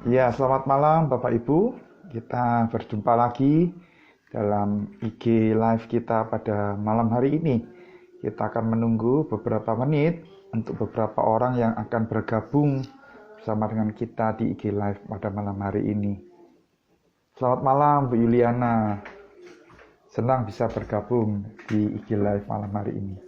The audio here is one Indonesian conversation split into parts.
Ya, selamat malam Bapak Ibu. Kita berjumpa lagi dalam IG Live kita pada malam hari ini. Kita akan menunggu beberapa menit untuk beberapa orang yang akan bergabung bersama dengan kita di IG Live pada malam hari ini. Selamat malam Bu Yuliana. Senang bisa bergabung di IG Live malam hari ini.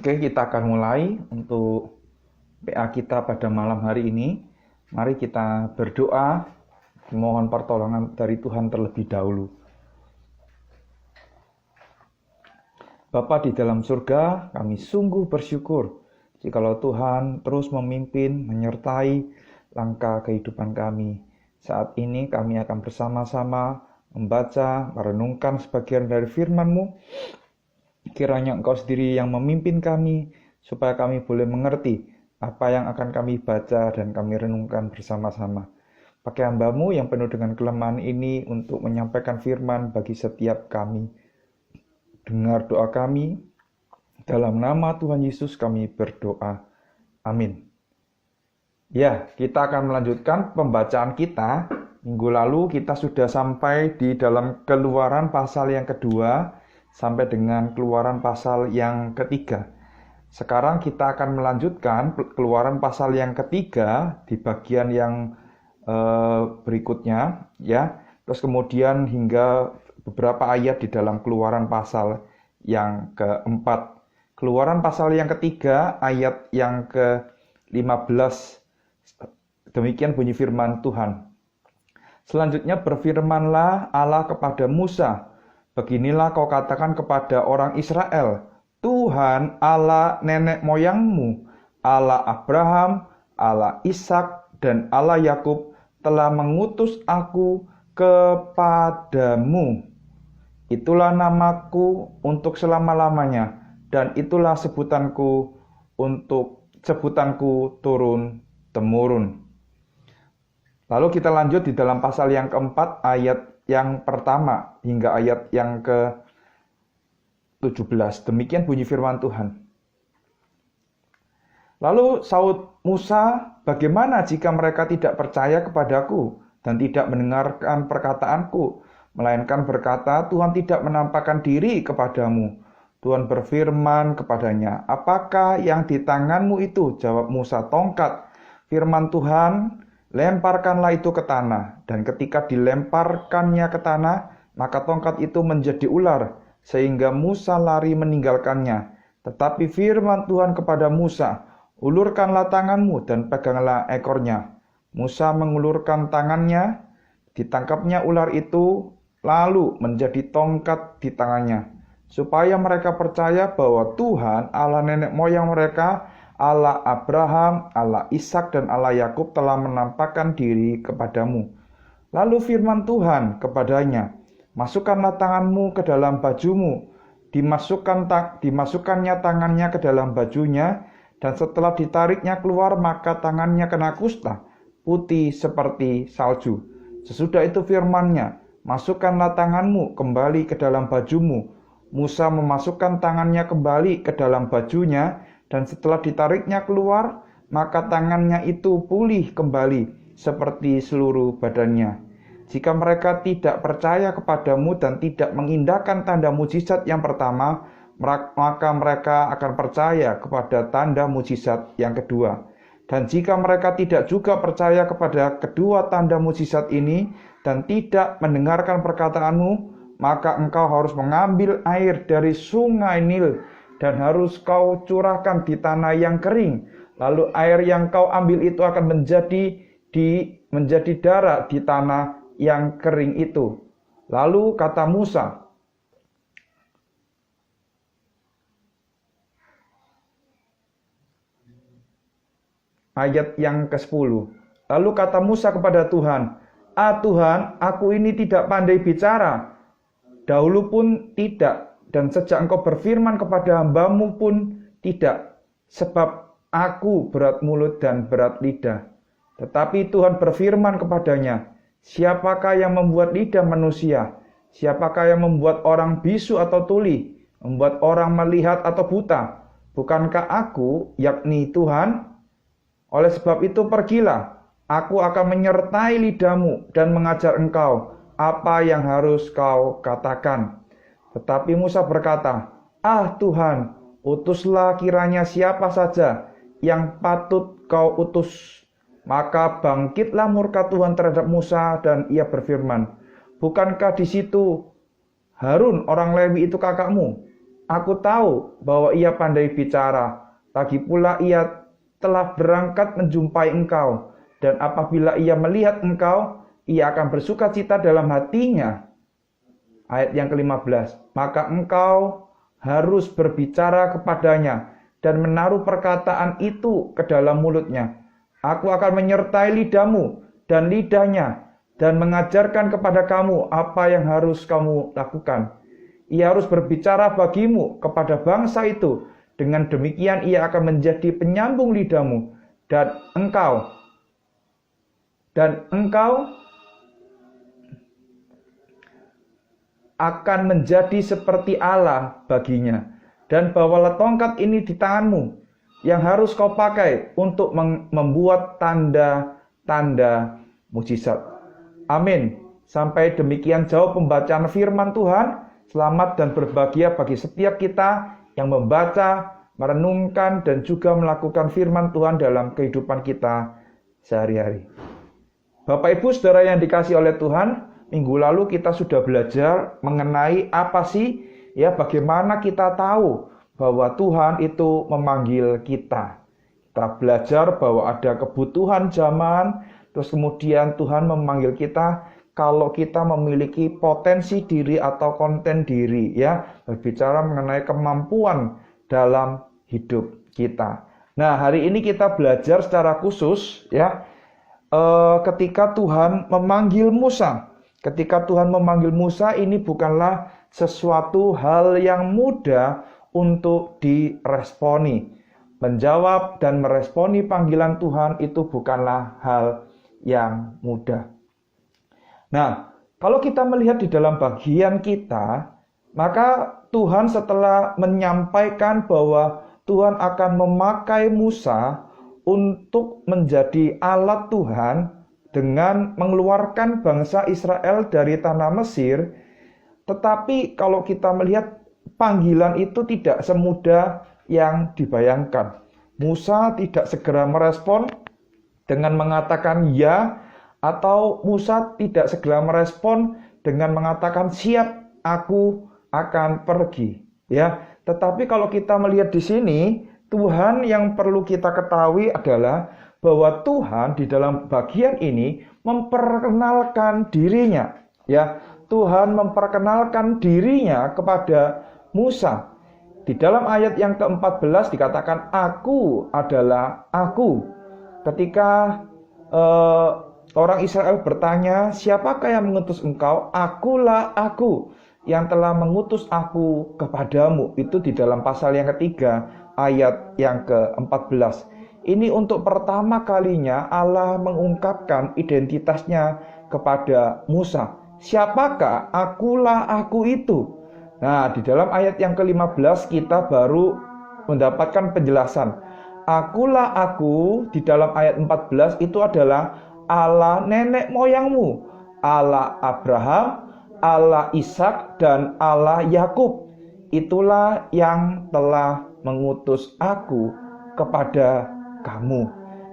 Oke, kita akan mulai untuk PA kita pada malam hari ini. Mari kita berdoa, mohon pertolongan dari Tuhan terlebih dahulu. Bapa di dalam surga, kami sungguh bersyukur jikalau Tuhan terus memimpin, menyertai langkah kehidupan kami. Saat ini kami akan bersama-sama membaca, merenungkan sebagian dari firman-Mu. Kiranya Engkau sendiri yang memimpin kami, supaya kami boleh mengerti apa yang akan kami baca dan kami renungkan bersama-sama. Pakai hamba-Mu yang penuh dengan kelemahan ini untuk menyampaikan firman bagi setiap kami. Dengar doa kami, dalam nama Tuhan Yesus kami berdoa. Amin. Ya, kita akan melanjutkan pembacaan kita. Minggu lalu kita sudah sampai di dalam Keluaran pasal yang kedua, sampai dengan Keluaran pasal yang ketiga. Sekarang kita akan melanjutkan Keluaran pasal yang ketiga di bagian yang berikutnya, ya. Terus kemudian hingga beberapa ayat di dalam Keluaran pasal yang keempat. Keluaran pasal yang ketiga ayat yang ke-15. Demikian bunyi firman Tuhan. Selanjutnya berfirmanlah Allah kepada Musa, beginilah kau katakan kepada orang Israel, Tuhan Allah nenek moyangmu, Allah Abraham, Allah Ishak, dan Allah Yakub telah mengutus aku kepadamu. Itulah namaku untuk selama-lamanya, dan itulah sebutanku turun-temurun. Lalu kita lanjut di dalam pasal yang keempat, ayat yang pertama hingga ayat yang ke-17. Demikian bunyi firman Tuhan. Lalu saud Musa, bagaimana jika mereka tidak percaya kepadaku dan tidak mendengarkan perkataanku, melainkan berkata, Tuhan tidak menampakkan diri kepadamu. Tuhan berfirman kepadanya, apakah yang di tanganmu itu? Jawab Musa, tongkat. Firman Tuhan, lemparkanlah itu ke tanah, dan ketika dilemparkannya ke tanah, maka tongkat itu menjadi ular, sehingga Musa lari meninggalkannya. Tetapi firman Tuhan kepada Musa, ulurkanlah tanganmu dan peganglah ekornya. Musa mengulurkan tangannya, ditangkapnya ular itu, lalu menjadi tongkat di tangannya, supaya mereka percaya bahwa Tuhan Allah nenek moyang mereka, Allah Abraham, Allah Ishak, dan Allah Yakub telah menampakkan diri kepadamu. Lalu firman Tuhan kepadanya, masukkanlah tanganmu ke dalam bajumu. Dimasukkannya tangannya ke dalam bajunya, dan setelah ditariknya keluar, maka tangannya kena kusta, putih seperti salju. Sesudah itu firman-Nya, masukkanlah tanganmu kembali ke dalam bajumu. Musa memasukkan tangannya kembali ke dalam bajunya, dan setelah ditariknya keluar, maka tangannya itu pulih kembali seperti seluruh badannya. Jika mereka tidak percaya kepadamu dan tidak mengindahkan tanda mujizat yang pertama, maka mereka akan percaya kepada tanda mujizat yang kedua. Dan jika mereka tidak juga percaya kepada kedua tanda mujizat ini dan tidak mendengarkan perkataanmu, maka engkau harus mengambil air dari sungai Nil dan harus kau curahkan di tanah yang kering. Lalu air yang kau ambil itu akan menjadi darah di tanah yang kering itu. Lalu kata Musa, ayat yang ke-10. Lalu kata Musa kepada Tuhan, Tuhan, aku ini tidak pandai bicara. Dahulu pun tidak, dan sejak engkau berfirman kepada hambamu pun tidak. Sebab aku berat mulut dan berat lidah. Tetapi Tuhan berfirman kepadanya, siapakah yang membuat lidah manusia? Siapakah yang membuat orang bisu atau tuli? Membuat orang melihat atau buta? Bukankah aku, yakni Tuhan? Oleh sebab itu pergilah, aku akan menyertai lidahmu dan mengajar engkau apa yang harus kau katakan. Tetapi Musa berkata, Tuhan, utuslah kiranya siapa saja yang patut kau utus. Maka bangkitlah murka Tuhan terhadap Musa dan ia berfirman, bukankah di situ Harun orang Lewi itu kakakmu? Aku tahu bahwa ia pandai bicara, lagi pula ia telah berangkat menjumpai engkau, dan apabila ia melihat engkau, ia akan bersukacita dalam hatinya. Ayat yang ke-15, maka engkau harus berbicara kepadanya dan menaruh perkataan itu ke dalam mulutnya. Aku akan menyertai lidahmu dan lidahnya dan mengajarkan kepada kamu apa yang harus kamu lakukan. Ia harus berbicara bagimu kepada bangsa itu. Dengan demikian ia akan menjadi penyambung lidahmu dan engkau akan menjadi seperti Allah baginya. Dan bawalah tongkat ini di tanganmu yang harus kau pakai untuk membuat tanda-tanda mujizat. Amin. Sampai demikian jauh pembacaan firman Tuhan. Selamat dan berbahagia bagi setiap kita yang membaca, merenungkan, dan juga melakukan firman Tuhan dalam kehidupan kita sehari-hari. Bapak Ibu Saudara yang dikasihi oleh Tuhan, minggu lalu kita sudah belajar mengenai apa sih, bagaimana kita tahu bahwa Tuhan itu memanggil kita. Kita belajar bahwa ada kebutuhan zaman, terus kemudian Tuhan memanggil kita kalau kita memiliki potensi diri atau konten diri, berbicara mengenai kemampuan dalam hidup kita. Nah, hari ini kita belajar secara khusus, ketika Tuhan memanggil Musa. Ketika Tuhan memanggil Musa, ini bukanlah sesuatu hal yang mudah untuk diresponi. Menjawab dan meresponi panggilan Tuhan itu bukanlah hal yang mudah. Nah, kalau kita melihat di dalam bagian kita, maka Tuhan setelah menyampaikan bahwa Tuhan akan memakai Musa untuk menjadi alat Tuhan dengan mengeluarkan bangsa Israel dari tanah Mesir, tetapi kalau kita melihat panggilan itu tidak semudah yang dibayangkan. Musa tidak segera merespon dengan mengatakan ya, atau Musa tidak segera merespon dengan mengatakan siap, aku akan pergi. Tetapi kalau kita melihat di sini, Tuhan yang perlu kita ketahui adalah bahwa Tuhan di dalam bagian ini memperkenalkan dirinya. Tuhan memperkenalkan dirinya kepada Musa. Di dalam ayat yang ke-14 dikatakan, aku adalah aku. Ketika orang Israel bertanya, siapakah yang mengutus engkau? Akulah aku yang telah mengutus aku kepadamu. Itu di dalam pasal yang ketiga, ayat yang ke-14. Ini untuk pertama kalinya Allah mengungkapkan identitasnya kepada Musa. Siapakah? Akulah aku itu. Nah, di dalam ayat yang ke-15 kita baru mendapatkan penjelasan. Akulah aku di dalam ayat 14 itu adalah Allah nenek moyangmu. Allah Abraham, Allah Ishak, dan Allah Yakub. Itulah yang telah mengutus aku kepada kamu.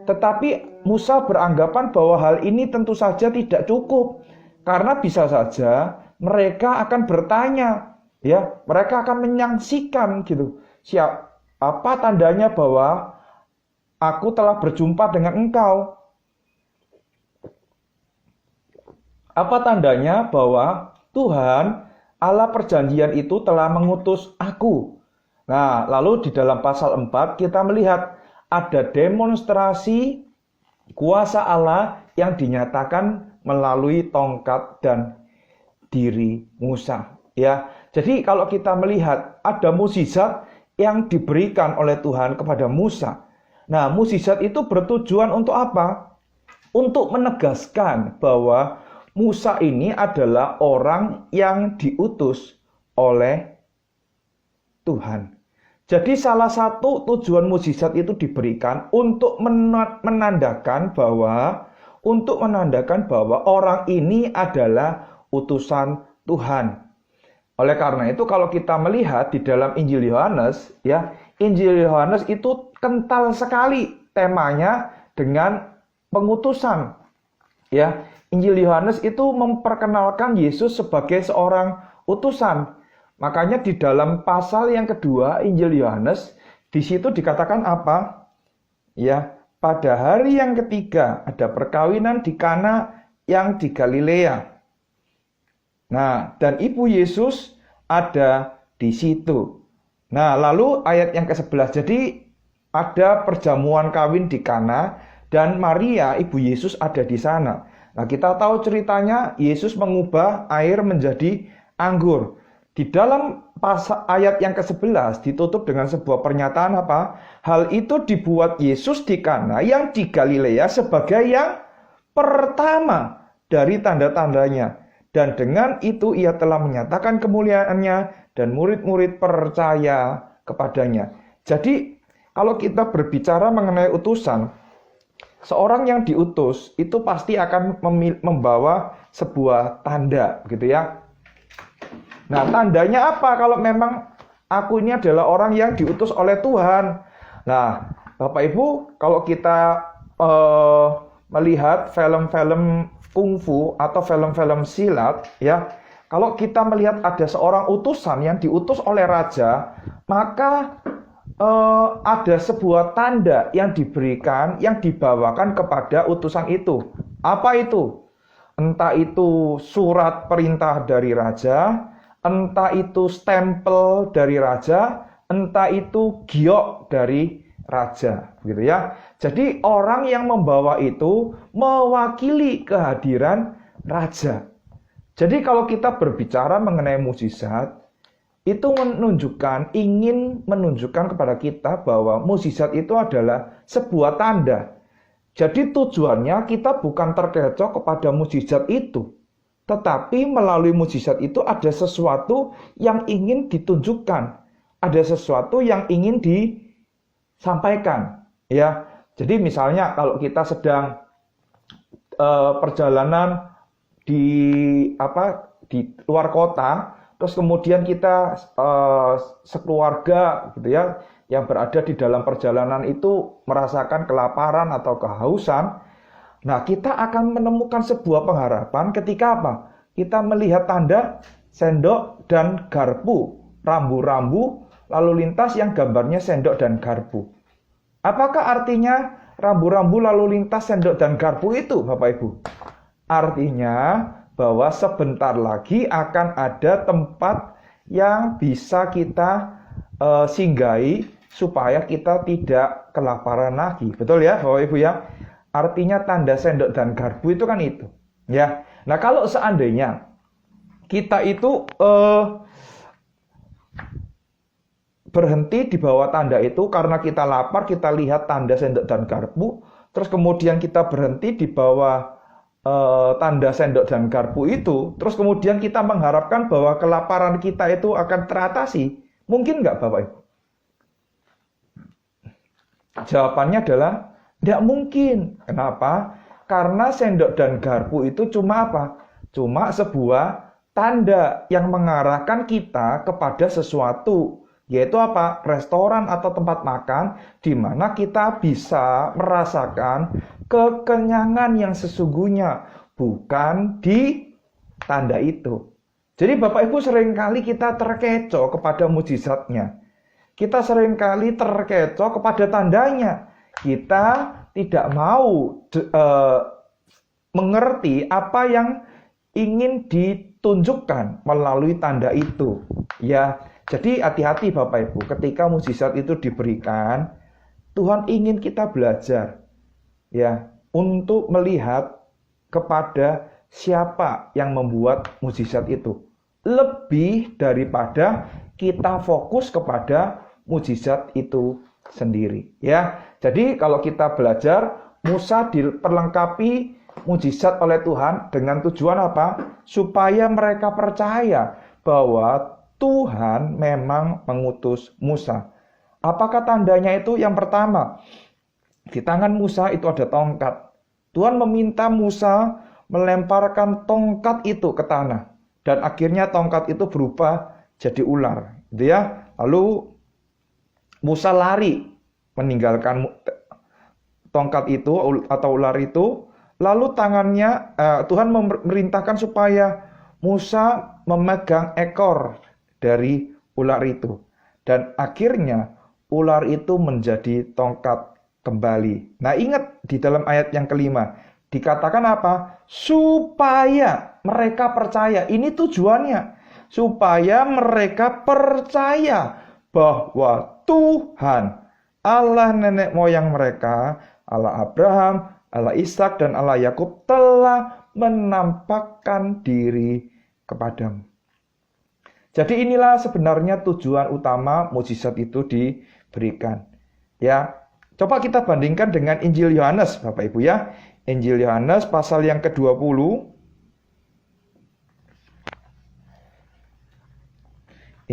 Tetapi Musa beranggapan bahwa hal ini tentu saja tidak cukup, karena bisa saja mereka akan bertanya, ya, mereka akan menyaksikan gitu. Apa tandanya bahwa aku telah berjumpa dengan engkau? Apa tandanya bahwa Tuhan Allah perjanjian itu telah mengutus aku? Nah, lalu di dalam pasal 4 kita melihat ada demonstrasi kuasa Allah yang dinyatakan melalui tongkat dan diri Musa. Ya, jadi kalau kita melihat ada mukjizat yang diberikan oleh Tuhan kepada Musa. Nah, mukjizat itu bertujuan untuk apa? Untuk menegaskan bahwa Musa ini adalah orang yang diutus oleh Tuhan. Jadi salah satu tujuan mukjizat itu diberikan untuk menandakan bahwa orang ini adalah utusan Tuhan. Oleh karena itu kalau kita melihat di dalam Injil Yohanes, ya, Injil Yohanes itu kental sekali temanya dengan pengutusan. Ya, Injil Yohanes itu memperkenalkan Yesus sebagai seorang utusan. Makanya di dalam pasal yang kedua Injil Yohanes, di situ dikatakan apa? Ya, pada hari yang ketiga ada perkawinan di Kana yang di Galilea. Nah, dan ibu Yesus ada di situ. Nah, lalu ayat yang ke-11. Jadi ada perjamuan kawin di Kana dan Maria ibu Yesus ada di sana. Nah, kita tahu ceritanya Yesus mengubah air menjadi anggur. Di dalam ayat yang ke-11 ditutup dengan sebuah pernyataan apa? Hal itu dibuat Yesus di Kana yang di Galilea sebagai yang pertama dari tanda-tandanya. Dan dengan itu ia telah menyatakan kemuliaannya dan murid-murid percaya kepadanya. Jadi kalau kita berbicara mengenai utusan, seorang yang diutus itu pasti akan membawa sebuah tanda, gitu ya. Nah, tandanya apa kalau memang aku ini adalah orang yang diutus oleh Tuhan? Nah, Bapak Ibu, kalau kita melihat film-film kungfu atau film-film silat, ya, kalau kita melihat ada seorang utusan yang diutus oleh raja, maka ada sebuah tanda yang diberikan, yang dibawakan kepada utusan itu. Apa itu? Entah itu surat perintah dari raja, entah itu stempel dari raja, entah itu giok dari raja, gitu ya. Jadi orang yang membawa itu mewakili kehadiran raja. Jadi kalau kita berbicara mengenai mukjizat, itu ingin menunjukkan kepada kita bahwa mukjizat itu adalah sebuah tanda. Jadi tujuannya kita bukan terkecoh kepada mukjizat itu, tetapi melalui mukjizat itu ada sesuatu yang ingin ditunjukkan, ada sesuatu yang ingin disampaikan, ya. Jadi misalnya kalau kita sedang perjalanan di luar kota, terus kemudian kita sekeluarga gitu ya, yang berada di dalam perjalanan itu merasakan kelaparan atau kehausan. Nah, kita akan menemukan sebuah pengharapan ketika apa? Kita melihat tanda sendok dan garpu, rambu-rambu lalu lintas yang gambarnya sendok dan garpu. Apakah artinya rambu-rambu lalu lintas sendok dan garpu itu, Bapak Ibu? Artinya bahwa sebentar lagi akan ada tempat yang bisa kita singgahi supaya kita tidak kelaparan lagi. Betul ya, Bapak Ibu ya? Artinya tanda sendok dan garpu itu kan itu, ya. Nah, kalau seandainya kita itu berhenti di bawah tanda itu karena kita lapar, kita lihat tanda sendok dan garpu, terus kemudian kita berhenti di bawah tanda sendok dan garpu itu, terus kemudian kita mengharapkan bahwa kelaparan kita itu akan teratasi, mungkin nggak, Bapak Ibu? Jawabannya adalah tidak mungkin. Kenapa? Karena sendok dan garpu itu cuma apa? cuma sebuah tanda yang mengarahkan kita kepada sesuatu, yaitu apa? Restoran atau tempat makan di mana kita bisa merasakan kekenyangan yang sesungguhnya, bukan di tanda itu. Jadi Bapak Ibu, seringkali kita terkecoh kepada mujizatnya. Kita seringkali terkecoh kepada tandanya. Kita tidak mau mengerti apa yang ingin ditunjukkan melalui tanda itu. Ya, jadi hati-hati Bapak Ibu, ketika mujizat itu diberikan, Tuhan ingin kita belajar ya untuk melihat kepada siapa yang membuat mujizat itu. Lebih daripada kita fokus kepada mujizat itu sendiri ya. Jadi kalau kita belajar, Musa diperlengkapi mujizat oleh Tuhan dengan tujuan apa? Supaya mereka percaya bahwa Tuhan memang mengutus Musa. Apakah tandanya itu? Yang pertama, di tangan Musa itu ada tongkat. Tuhan meminta Musa melemparkan tongkat itu ke tanah. Dan akhirnya tongkat itu berubah jadi ular. Gitu ya. Lalu Musa lari meninggalkan tongkat itu atau ular itu. Lalu tangannya, Tuhan memerintahkan supaya Musa memegang ekor dari ular itu. Dan akhirnya ular itu menjadi tongkat kembali. Nah, ingat di dalam ayat yang kelima, dikatakan apa? Supaya mereka percaya. Ini tujuannya. Supaya mereka percaya bahwa Tuhan, Allah nenek moyang mereka, Allah Abraham, Allah Ishak, dan Allah Yakub telah menampakkan diri kepadamu. Jadi inilah sebenarnya tujuan utama mujizat itu diberikan. Ya, coba kita bandingkan dengan Injil Yohanes, Bapak Ibu ya. Injil Yohanes pasal yang ke-20.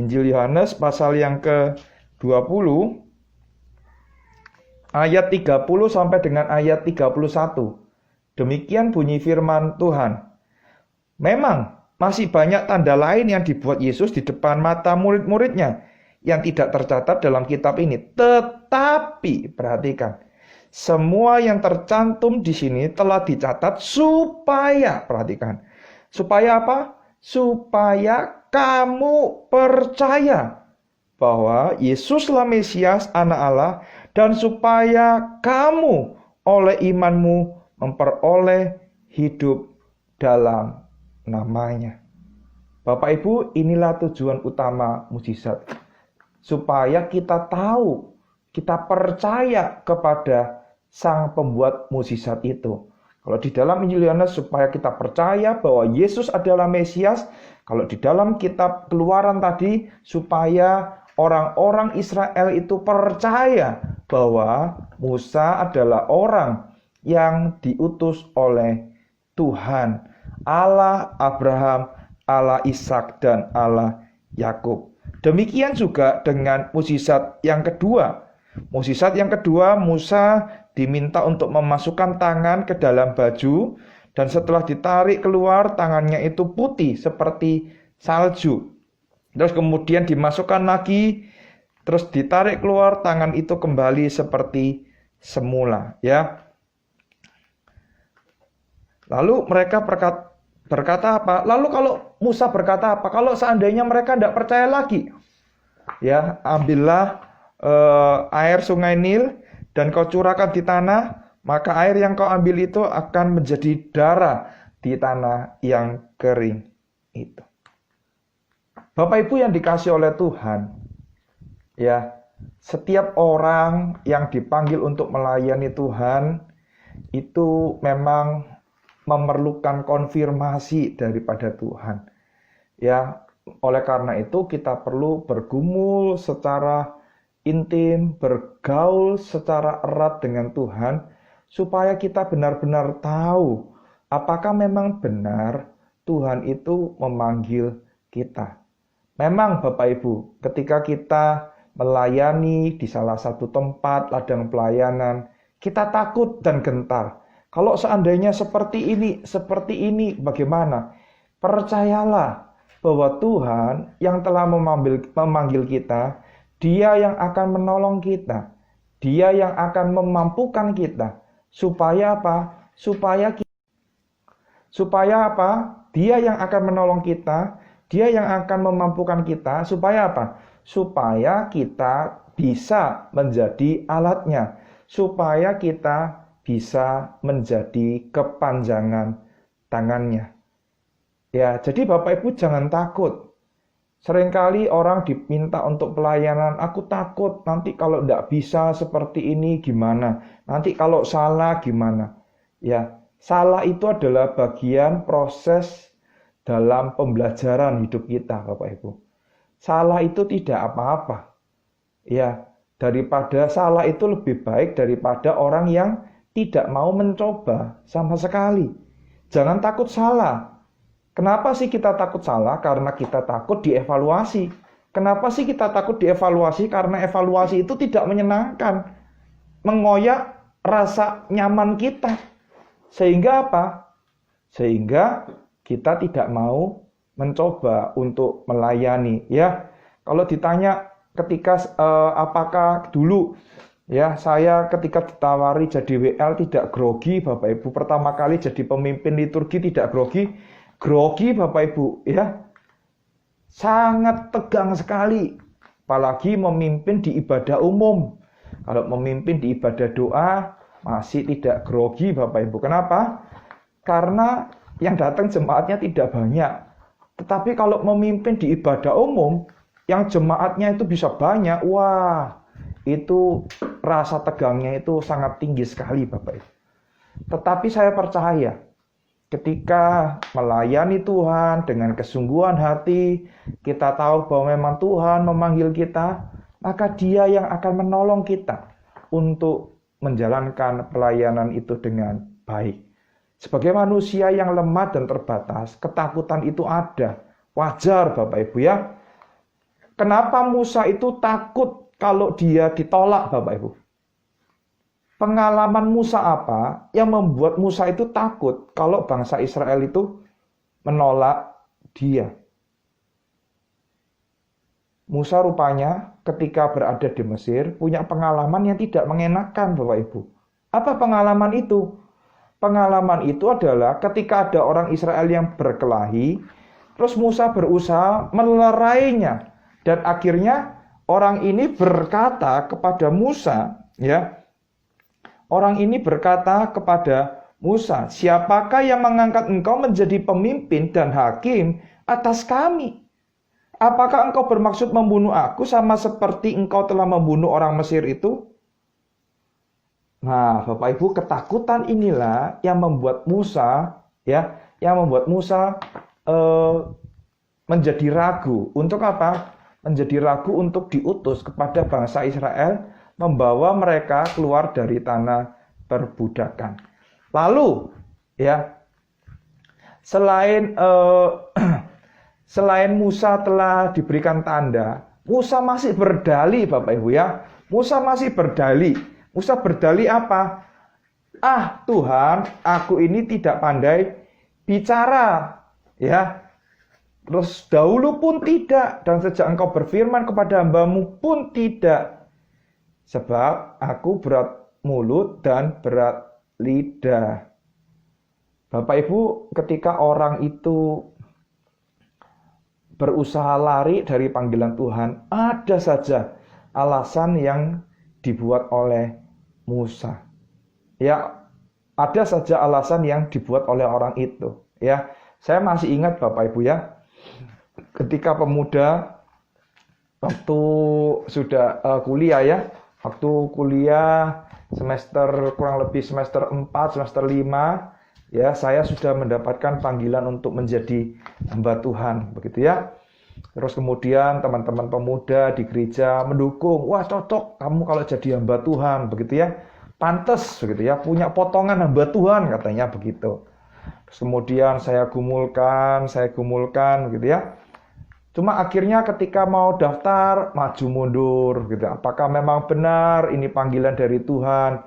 Injil Yohanes pasal yang ke-20 ayat 30 sampai dengan ayat 31. Demikian bunyi firman Tuhan. Memang masih banyak tanda lain yang dibuat Yesus di depan mata murid-muridnya yang tidak tercatat dalam kitab ini. Tetapi perhatikan, semua yang tercantum di sini telah dicatat supaya, perhatikan, supaya apa? Supaya kamu percaya bahwa Yesuslah Mesias, Anak Allah, dan supaya kamu oleh imanmu memperoleh hidup dalam namanya. Bapak Ibu, inilah tujuan utama mujizat. Supaya kita tahu, kita percaya kepada Sang pembuat mujizat itu. Kalau di dalam Injil Yohanes, supaya kita percaya bahwa Yesus adalah Mesias. Kalau di dalam kitab Keluaran tadi, supaya orang-orang Israel itu percaya bahwa Musa adalah orang yang diutus oleh Tuhan, Allah Abraham, Allah Ishak, dan Allah Yakub. Demikian juga dengan mukjizat yang kedua. Mukjizat yang kedua, Musa diminta untuk memasukkan tangan ke dalam baju, dan setelah ditarik keluar, tangannya itu putih seperti salju. Terus kemudian dimasukkan lagi, terus ditarik keluar, tangan itu kembali seperti semula, ya. Lalu mereka berkata apa? Lalu kalau Musa berkata apa? Kalau seandainya mereka tidak percaya lagi, ya, ambillah air sungai Nil dan kau curahkan di tanah, maka air yang kau ambil itu akan menjadi darah di tanah yang kering itu. Bapak Ibu yang dikasih oleh Tuhan, ya, setiap orang yang dipanggil untuk melayani Tuhan itu memang memerlukan konfirmasi daripada Tuhan. Ya, oleh karena itu kita perlu bergumul secara intim, bergaul secara erat dengan Tuhan, supaya kita benar-benar tahu apakah memang benar Tuhan itu memanggil kita. Memang Bapak Ibu, ketika kita melayani di salah satu tempat ladang pelayanan, kita takut dan gentar. Kalau seandainya seperti ini, bagaimana? Percayalah bahwa Tuhan yang telah memanggil kita, Dia yang akan menolong kita, Dia yang akan memampukan kita. Supaya apa? Supaya apa? Dia yang akan menolong kita, Dia yang akan memampukan kita. Supaya apa? Supaya kita bisa menjadi alatnya. Supaya kita bisa menjadi kepanjangan tangannya. Ya, jadi Bapak Ibu jangan takut. Seringkali orang diminta untuk pelayanan, aku takut nanti kalau tidak bisa seperti ini gimana? Nanti kalau salah gimana? Ya, salah itu adalah bagian proses dalam pembelajaran hidup kita, Bapak Ibu. Salah itu tidak apa-apa. Ya, daripada salah itu lebih baik daripada orang yang tidak mau mencoba sama sekali. Jangan takut salah. Kenapa sih kita takut salah? Karena kita takut dievaluasi. Kenapa sih kita takut dievaluasi? Karena evaluasi itu tidak menyenangkan. Mengoyak rasa nyaman kita. Sehingga apa? Sehingga kita tidak mau mencoba untuk melayani. Ya, kalau ditanya ketika apakah dulu ya saya ketika ditawari jadi WL tidak grogi, Bapak Ibu. Pertama kali jadi pemimpin liturgi tidak grogi. Grogi Bapak Ibu ya, sangat tegang sekali, apalagi memimpin di ibadah umum. Kalau memimpin di ibadah doa masih tidak grogi Bapak Ibu. Kenapa? Karena yang datang jemaatnya tidak banyak. Tetapi kalau memimpin di ibadah umum yang jemaatnya itu bisa banyak, wah itu rasa tegangnya itu sangat tinggi sekali Bapak Ibu. Tetapi saya percaya ketika melayani Tuhan dengan kesungguhan hati, kita tahu bahwa memang Tuhan memanggil kita, maka Dia yang akan menolong kita untuk menjalankan pelayanan itu dengan baik. Sebagai manusia yang lemah dan terbatas, ketakutan itu ada. Wajar Bapak Ibu ya. Kenapa Musa itu takut kalau dia ditolak Bapak Ibu? Pengalaman Musa apa yang membuat Musa itu takut kalau bangsa Israel itu menolak dia? Musa rupanya ketika berada di Mesir punya pengalaman yang tidak mengenakan Bapak Ibu. Apa pengalaman itu? Pengalaman itu adalah ketika ada orang Israel yang berkelahi, terus Musa berusaha melerainya. Dan akhirnya orang ini berkata kepada Musa, ya, orang ini berkata kepada Musa, siapakah yang mengangkat engkau menjadi pemimpin dan hakim atas kami? Apakah engkau bermaksud membunuh aku sama seperti engkau telah membunuh orang Mesir itu? Nah, Bapak Ibu, ketakutan inilah yang membuat Musa, ya, menjadi ragu. Untuk apa? Menjadi ragu untuk diutus kepada bangsa Israel, membawa mereka keluar dari tanah perbudakan. Lalu, ya, selain Musa telah diberikan tanda, Musa masih berdalih, Bapak Ibu ya. Musa masih berdalih. Musa berdalih apa? Ah, Tuhan, aku ini tidak pandai bicara, ya. Terus dahulu pun tidak, dan sejak engkau berfirman kepada hamba-Mu pun tidak. Sebab aku berat mulut dan berat lidah. Bapak Ibu, ketika orang itu berusaha lari dari panggilan Tuhan, ada saja alasan yang dibuat oleh Musa. Ya, ada saja alasan yang dibuat oleh orang itu. Ya, saya masih ingat Bapak Ibu ya, ketika pemuda waktu sudah kuliah ya, waktu kuliah kurang lebih semester 4, semester 5, ya, saya sudah mendapatkan panggilan untuk menjadi hamba Tuhan, begitu ya. Terus kemudian teman-teman pemuda di gereja mendukung, wah cocok kamu kalau jadi hamba Tuhan, begitu ya. Pantes begitu ya, punya potongan hamba Tuhan katanya begitu. Terus kemudian saya gumulkan gitu ya. Cuma akhirnya ketika mau daftar, maju mundur gitu. Apakah memang benar ini panggilan dari Tuhan?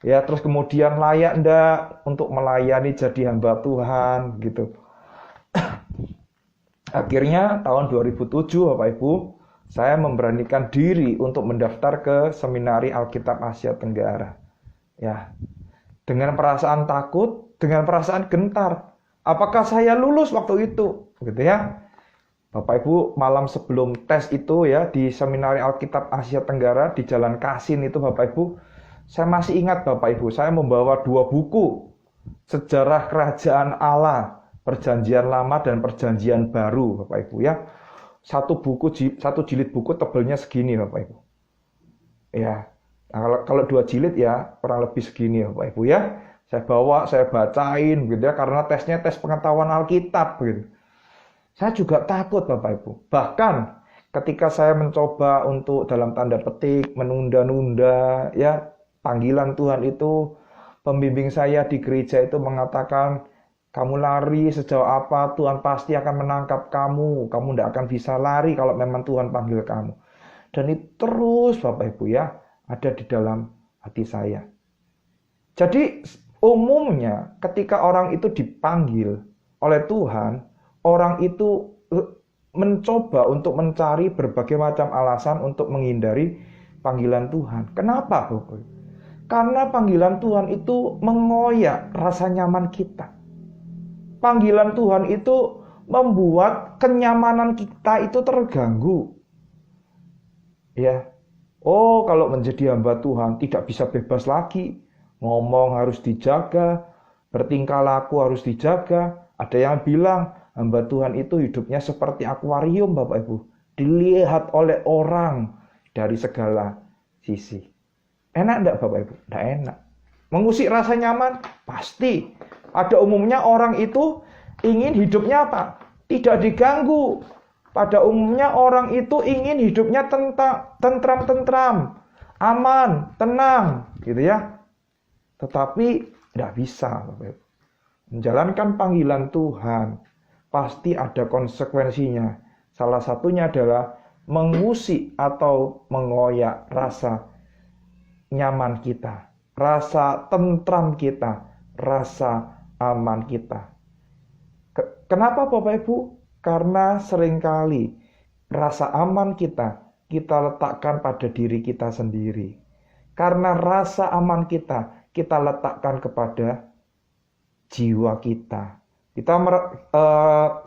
Ya, terus kemudian layak enggak untuk melayani jadi hamba Tuhan gitu. Akhirnya tahun 2007 Bapak Ibu, saya memberanikan diri untuk mendaftar ke Seminari Alkitab Asia Tenggara. Ya, dengan perasaan takut, dengan perasaan gentar. Apakah saya lulus waktu itu? Gitu ya. Bapak Ibu, malam sebelum tes itu ya di Seminari Alkitab Asia Tenggara di Jalan Kasin itu Bapak Ibu, saya masih ingat Bapak Ibu, saya membawa 2 buku. Sejarah Kerajaan Allah, Perjanjian Lama dan Perjanjian Baru Bapak Ibu ya. Satu jilid buku tebelnya segini Bapak Ibu. Ya. Nah, kalau 2 jilid ya kurang lebih segini Bapak Ibu ya. Saya bawa, saya bacain gitu ya karena tesnya tes pengetahuan Alkitab gitu. Saya juga takut Bapak Ibu. Bahkan ketika saya mencoba untuk dalam tanda petik menunda-nunda ya panggilan Tuhan itu, pembimbing saya di gereja itu mengatakan, kamu lari sejauh apa, Tuhan pasti akan menangkap kamu. Kamu tidak akan bisa lari kalau memang Tuhan panggil kamu. Dan itu terus Bapak Ibu ya, ada di dalam hati saya. Jadi umumnya ketika orang itu dipanggil oleh Tuhan, orang itu mencoba untuk mencari berbagai macam alasan untuk menghindari panggilan Tuhan. Kenapa Bapak Ibu? Karena panggilan Tuhan itu mengoyak rasa nyaman kita. Panggilan Tuhan itu membuat kenyamanan kita itu terganggu. Ya. Oh, kalau menjadi hamba Tuhan tidak bisa bebas lagi. Ngomong harus dijaga, bertingkah laku harus dijaga. Ada yang bilang hamba Tuhan itu hidupnya seperti akuarium Bapak Ibu. Dilihat oleh orang dari segala sisi. Enak enggak Bapak Ibu? Enggak enak. Mengusik rasa nyaman? Pasti. Pada umumnya orang itu ingin hidupnya apa? Tidak diganggu. Pada umumnya orang itu ingin hidupnya tentram-tentram, aman, tenang, gitu ya. Tetapi tidak bisa, Bapak Ibu. Menjalankan panggilan Tuhan pasti ada konsekuensinya. Salah satunya adalah mengusik atau mengoyak rasa nyaman kita, rasa tentram kita, rasa aman kita. Kenapa Bapak Ibu? Karena seringkali rasa aman kita letakkan pada diri kita sendiri. Karena rasa aman kita letakkan kepada jiwa kita.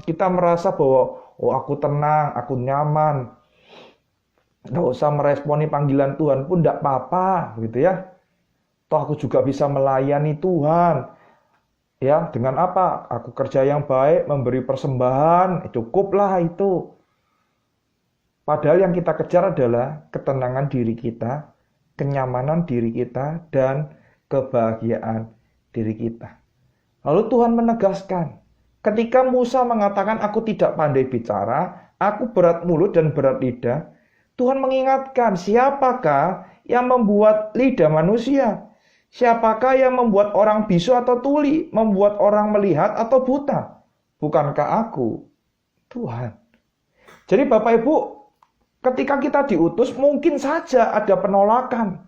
Kita merasa bahwa oh aku tenang, aku nyaman. Nggak usah meresponi panggilan Tuhan pun tidak apa-apa gitu ya. Toh aku juga bisa melayani Tuhan. Ya, dengan apa? Aku kerja yang baik, memberi persembahan, cukuplah itu. Padahal yang kita kejar adalah ketenangan diri kita, kenyamanan diri kita, dan kebahagiaan diri kita. Lalu Tuhan menegaskan, ketika Musa mengatakan aku tidak pandai bicara, aku berat mulut dan berat lidah, Tuhan mengingatkan siapakah yang membuat lidah manusia? Siapakah yang membuat orang bisu atau tuli, membuat orang melihat atau buta? Bukankah aku, Tuhan? Jadi Bapak Ibu, ketika kita diutus mungkin saja ada penolakan.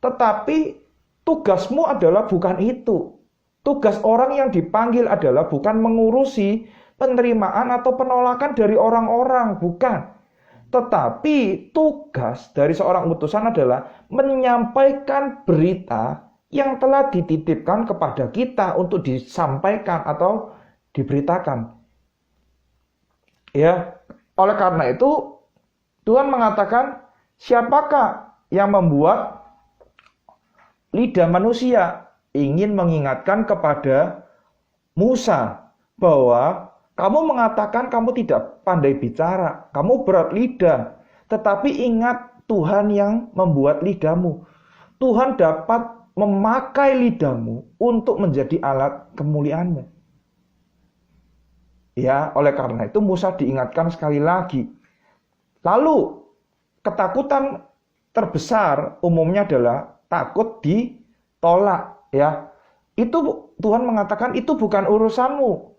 Tetapi tugasmu adalah bukan itu. Tugas orang yang dipanggil adalah bukan mengurusi penerimaan atau penolakan dari orang-orang, bukan. Tetapi tugas dari seorang utusan adalah menyampaikan berita yang telah dititipkan kepada kita untuk disampaikan atau diberitakan. Ya, oleh karena itu Tuhan mengatakan, siapakah yang membuat lidah manusia? Ingin mengingatkan kepada Musa bahwa kamu mengatakan kamu tidak pandai bicara, kamu berat lidah, tetapi ingat Tuhan yang membuat lidahmu. Tuhan dapat memakai lidahmu untuk menjadi alat kemuliaanmu. Ya, oleh karena itu Musa diingatkan sekali lagi. Lalu, ketakutan terbesar umumnya adalah takut ditolak, ya. Itu Tuhan mengatakan itu bukan urusanmu.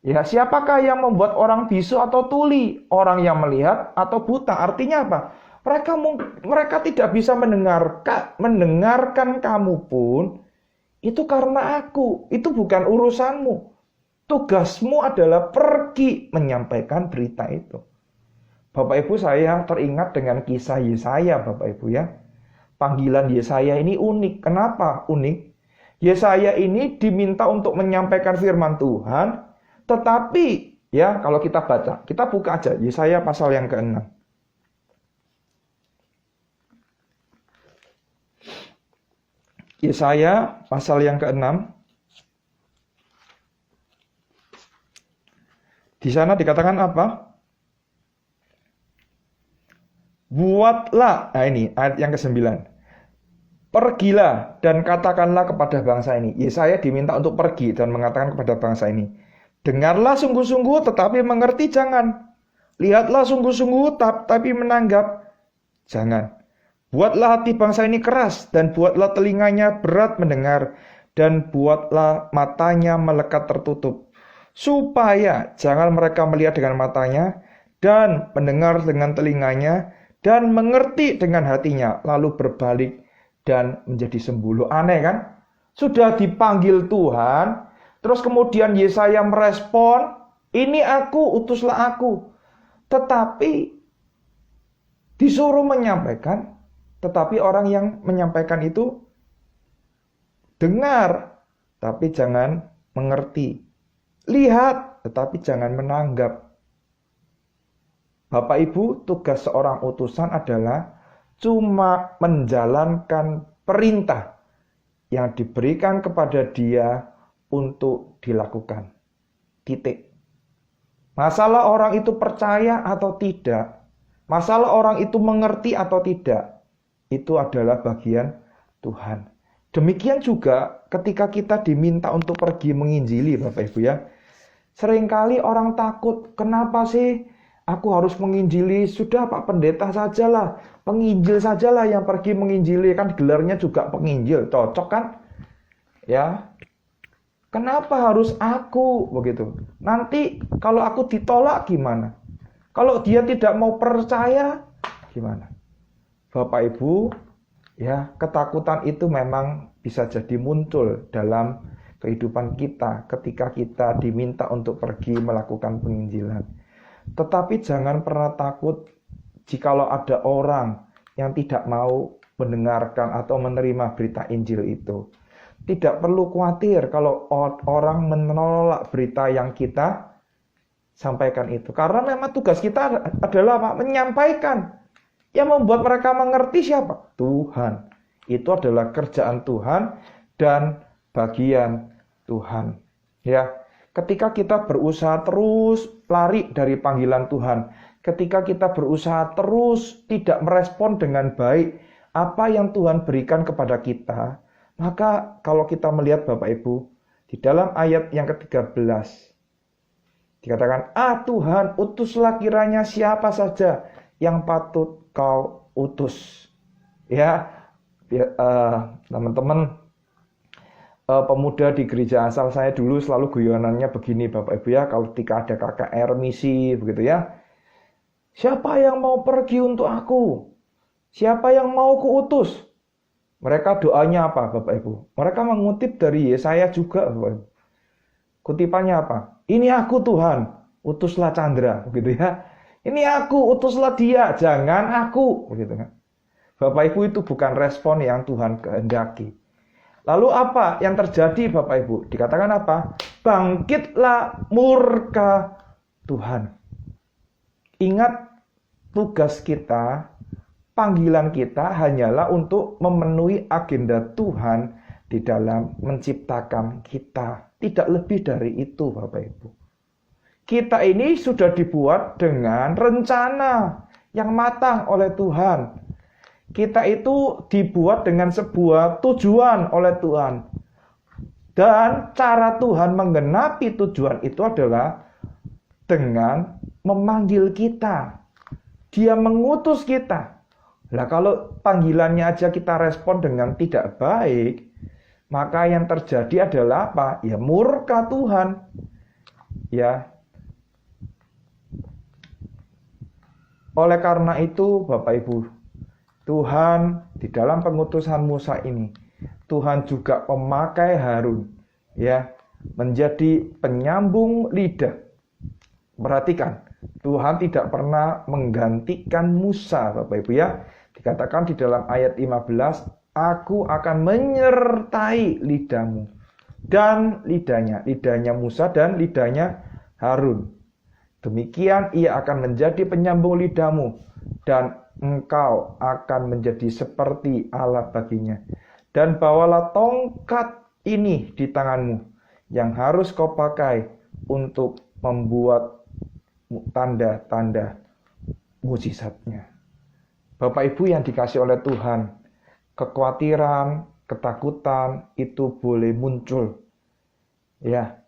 Ya, siapakah yang membuat orang bisu atau tuli, orang yang melihat atau buta? Artinya apa? Mereka tidak bisa mendengarkan kamu pun, itu karena aku, itu bukan urusanmu. Tugasmu adalah pergi menyampaikan berita itu. Bapak Ibu, saya teringat dengan kisah Yesaya, Bapak Ibu ya. Panggilan Yesaya ini unik. Kenapa unik? Yesaya ini diminta untuk menyampaikan firman Tuhan, tetapi ya kalau kita baca, kita buka aja Yesaya pasal yang ke-6. Yesaya pasal yang ke-6. Di sana dikatakan apa? Buatlah, nah ini ayat yang ke-9. Pergilah dan katakanlah kepada bangsa ini. Yesaya diminta untuk pergi dan mengatakan kepada bangsa ini. Dengarlah sungguh-sungguh tetapi mengerti jangan. Lihatlah sungguh-sungguh tapi menanggap jangan. Buatlah hati bangsa ini keras dan buatlah telinganya berat mendengar dan buatlah matanya melekat tertutup. Supaya jangan mereka melihat dengan matanya dan mendengar dengan telinganya dan mengerti dengan hatinya, lalu berbalik dan menjadi sembuh. Loh, aneh kan? Sudah dipanggil Tuhan, terus kemudian Yesaya merespon, ini aku, utuslah aku. Tetapi disuruh menyampaikan, tetapi orang yang menyampaikan itu dengar, tapi jangan mengerti. Lihat, tetapi jangan menanggap. Bapak Ibu, tugas seorang utusan adalah cuma menjalankan perintah yang diberikan kepada dia untuk dilakukan. Titik. Masalah orang itu percaya atau tidak, masalah orang itu mengerti atau tidak, itu adalah bagian Tuhan. Demikian juga ketika kita diminta untuk pergi menginjili, Bapak Ibu ya. Seringkali orang takut, kenapa sih aku harus menginjili? Sudah Pak Pendeta sajalah, penginjil sajalah yang pergi menginjili, kan gelarnya juga penginjil, cocok kan? Ya. Kenapa harus aku begitu? Nanti kalau aku ditolak gimana? Kalau dia tidak mau percaya gimana? Bapak Ibu, ya, ketakutan itu memang bisa jadi muncul dalam kehidupan kita ketika kita diminta untuk pergi melakukan penginjilan. Tetapi jangan pernah takut jikalau ada orang yang tidak mau mendengarkan atau menerima berita Injil itu. Tidak perlu khawatir kalau orang menolak berita yang kita sampaikan itu. Karena memang tugas kita adalah apa? Menyampaikan. Yang membuat mereka mengerti siapa? Tuhan. Itu adalah kerjaan Tuhan dan bagian Tuhan. Ya, ketika kita berusaha terus lari dari panggilan Tuhan, ketika kita berusaha terus tidak merespon dengan baik apa yang Tuhan berikan kepada kita, maka kalau kita melihat Bapak Ibu, di dalam ayat yang ke-13, dikatakan, Tuhan, utuslah kiranya siapa saja yang patut kau utus. Ya, teman-teman, pemuda di gereja asal saya dulu selalu guyonannya begini Bapak Ibu ya, kalau ketika ada KKR misi begitu ya. Siapa yang mau pergi untuk aku? Siapa yang mau kuutus? Mereka doanya apa Bapak Ibu? Mereka mengutip dari Yesaya juga Bapak Ibu. Kutipannya apa? Ini aku Tuhan, utuslah Chandra begitu ya. Ini aku, utuslah dia, jangan aku begitu kan. Bapak Ibu, itu bukan respon yang Tuhan kehendaki. Lalu apa yang terjadi Bapak Ibu? Dikatakan apa? Bangkitlah murka Tuhan. Ingat, tugas kita, panggilan kita hanyalah untuk memenuhi agenda Tuhan di dalam menciptakan kita. Tidak lebih dari itu Bapak Ibu. Kita ini sudah dibuat dengan rencana yang matang oleh Tuhan. Kita itu dibuat dengan sebuah tujuan oleh Tuhan. Dan cara Tuhan menggenapi tujuan itu adalah dengan memanggil kita. Dia mengutus kita. Nah, kalau panggilannya aja kita respon dengan tidak baik, maka yang terjadi adalah apa? Ya murka Tuhan. Ya. Oleh karena itu, Bapak Ibu, Tuhan di dalam pengutusan Musa ini, Tuhan juga memakai Harun, ya, menjadi penyambung lidah. Perhatikan, Tuhan tidak pernah menggantikan Musa, Bapak Ibu ya. Dikatakan di dalam ayat 15, aku akan menyertai lidahmu dan lidahnya Musa dan lidahnya Harun. Demikian ia akan menjadi penyambung lidahmu dan engkau akan menjadi seperti Allah baginya. Dan bawalah tongkat ini di tanganmu yang harus kau pakai untuk membuat tanda-tanda mukjizatnya. Bapak Ibu yang dikasih oleh Tuhan, kekhawatiran, ketakutan itu boleh muncul. Ya.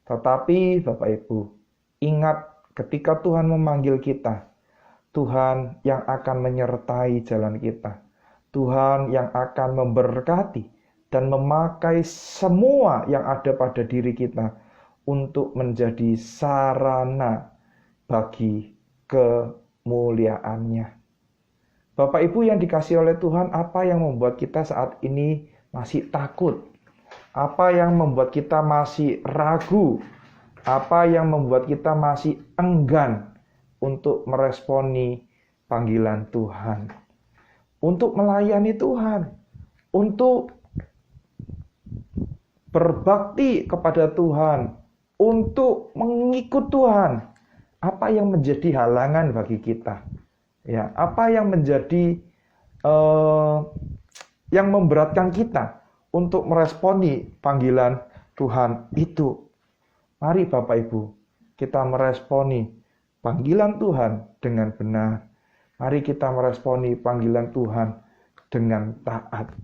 Tetapi Bapak Ibu, ingat ketika Tuhan memanggil kita, Tuhan yang akan menyertai jalan kita. Tuhan yang akan memberkati dan memakai semua yang ada pada diri kita untuk menjadi sarana bagi kemuliaannya. Bapak Ibu yang dikasih oleh Tuhan, apa yang membuat kita saat ini masih takut? Apa yang membuat kita masih ragu? Apa yang membuat kita masih enggan untuk meresponi panggilan Tuhan? Untuk melayani Tuhan, untuk berbakti kepada Tuhan, untuk mengikut Tuhan. Apa yang menjadi halangan bagi kita? Ya, apa yang menjadi yang memberatkan kita untuk meresponi panggilan Tuhan itu? Mari Bapak Ibu, kita meresponi panggilan Tuhan dengan benar. Mari kita meresponi panggilan Tuhan dengan taat.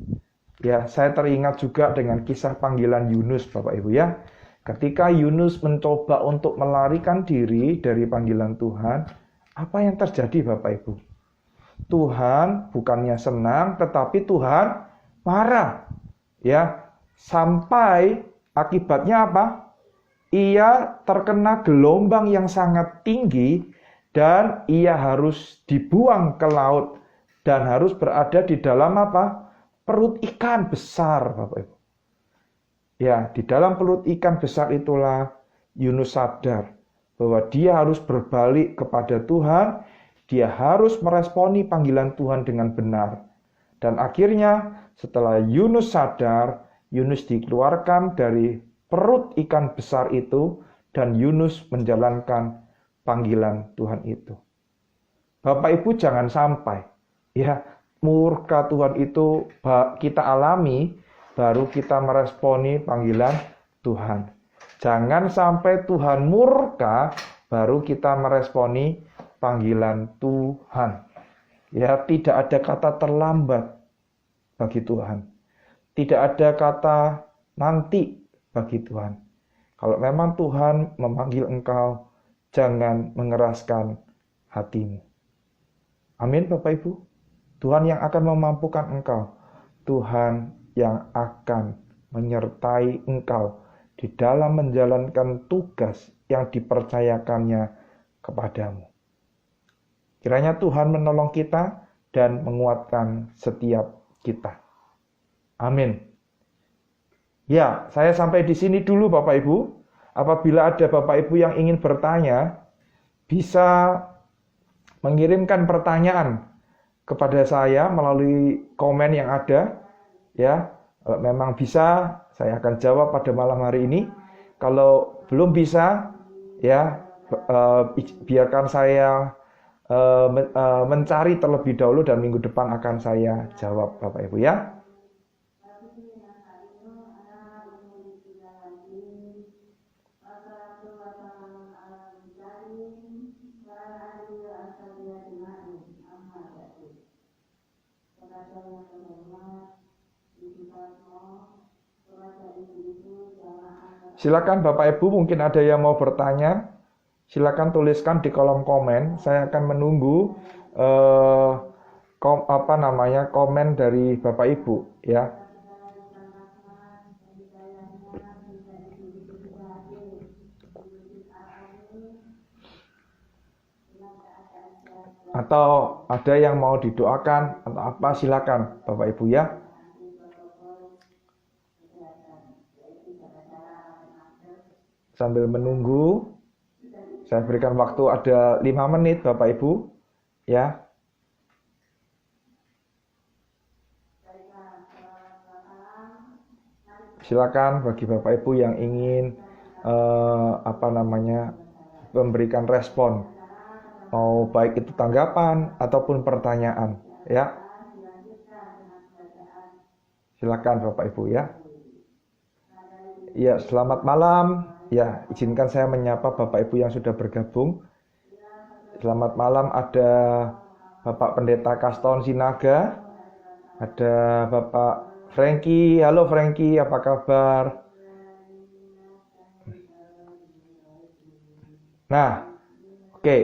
Ya, saya teringat juga dengan kisah panggilan Yunus, Bapak Ibu ya. Ketika Yunus mencoba untuk melarikan diri dari panggilan Tuhan, apa yang terjadi Bapak Ibu? Tuhan bukannya senang, tetapi Tuhan marah. Ya, sampai akibatnya apa? Ia terkena gelombang yang sangat tinggi dan ia harus dibuang ke laut dan harus berada di dalam apa? Perut ikan besar, Bapak Ibu. Ya, di dalam perut ikan besar itulah Yunus sadar bahwa dia harus berbalik kepada Tuhan, dia harus meresponi panggilan Tuhan dengan benar. Dan akhirnya setelah Yunus sadar, Yunus dikeluarkan dari perut ikan besar itu dan Yunus menjalankan panggilan Tuhan itu. Bapak Ibu jangan sampai ya murka Tuhan itu kita alami baru kita meresponi panggilan Tuhan. Jangan sampai Tuhan murka baru kita meresponi panggilan Tuhan. Ya, tidak ada kata terlambat bagi Tuhan. Tidak ada kata nanti bagi Tuhan. Kalau memang Tuhan memanggil engkau, jangan mengeraskan hatimu. Amin Bapak Ibu. Tuhan yang akan memampukan engkau. Tuhan yang akan menyertai engkau di dalam menjalankan tugas yang dipercayakannya kepadamu. Kiranya Tuhan menolong kita dan menguatkan setiap kita. Amin. Ya, saya sampai di sini dulu Bapak Ibu. Apabila ada Bapak Ibu yang ingin bertanya, bisa mengirimkan pertanyaan kepada saya melalui komen yang ada. Ya, kalau memang bisa, saya akan jawab pada malam hari ini. Kalau belum bisa, ya biarkan saya mencari terlebih dahulu dan minggu depan akan saya jawab Bapak Ibu ya. Silakan Bapak Ibu, mungkin ada yang mau bertanya. Silakan tuliskan di kolom komen. Saya akan menunggu komen dari Bapak Ibu ya. Atau ada yang mau didoakan atau apa, silakan Bapak Ibu ya. Sambil menunggu, saya berikan waktu ada 5 menit Bapak Ibu. Ya. Silakan bagi Bapak Ibu yang ingin memberikan respon, mau baik itu tanggapan ataupun pertanyaan, ya. Silakan Bapak Ibu ya. Ya, selamat malam. Ya, izinkan saya menyapa Bapak Ibu yang sudah bergabung. Selamat malam, ada Bapak Pendeta Kaston Sinaga, ada Bapak Frankie. Halo Frankie, apa kabar? Nah, oke.